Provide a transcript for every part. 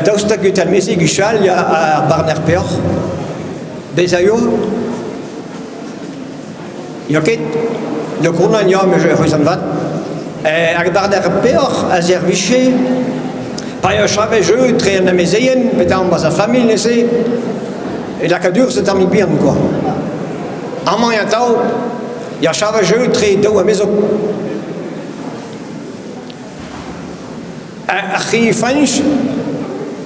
Daosta gut al mesi guchal a barner peoc'h. Bez a yo. Yo ket. Le krounan yo me je c'hwezan vat. Hag barner peoc'h a zerviche. Pa yo chave jeu tre an amezeien, petam bas a famil nese. Et la kadur c'est ami bien quoi. Amant ya tao. Ya chave jeu tre do a mezo. Chi fanch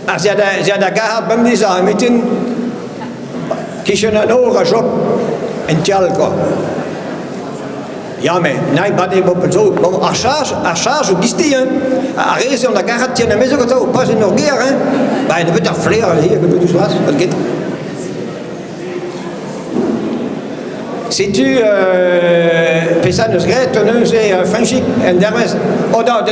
a ziad a gahat bam deza a metin kishen an or a job en tial quoi. Ja mais nai bade bop zo bon a charge o gisti hein. A reze on a gahat tien a mezo ko pas en orger hein. Ba ne bet a flair hier que tu sois wat get. Si tu pesa neus gret neus e fanchik en dermes o da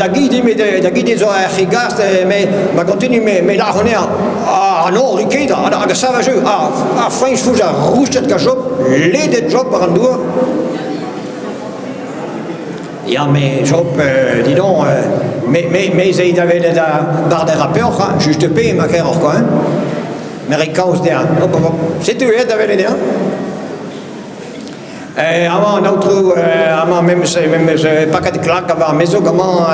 guidi me da guidi zo a chigast me ma continue me la honer a no rikeda a savage a fanch fuja rouchet ka job le de job par andour ja me job dis donc me zei davele da bar de rappeur juste pe ma ker quoi hein americains der c'est tu es davele der avant notre avant même pas qu'à claque avant maison comment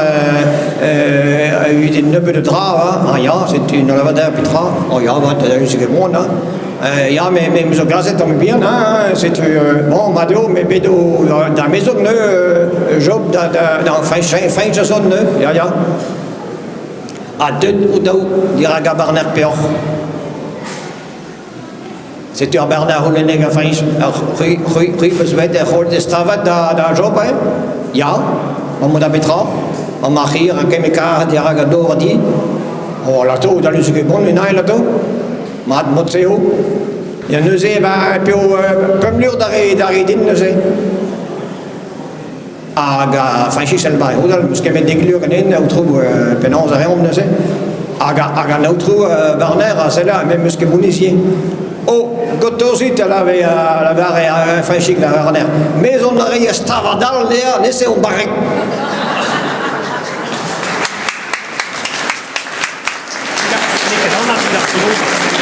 eu des neuf de drap ah ja c'est une lavada pitra oh ja wat c'est que bon là ja mais so glacé tombe bien hein c'est bon mado mais bédo dans maison ne job dans fin saison ne ja à deux ou deux dira gabarner peor. C'est un Bernard Hulleneg a faint rui bezwet e hol de stavat da job hein ja on da betra on mahir a kemika di ragador di oh la to da lusu ke bon nai la to mat motseo ya neuze ba pe pemlur da din neuze aga faint sel ba o da muske met deglur nen outro penons a reom neuze aga outro Bernard a cela même muske bonisier. Oh, gotosit la barre a fanchik la Werner. Mais on aurait stavadal der, laissez on barré. Ja, ik heb dan naar de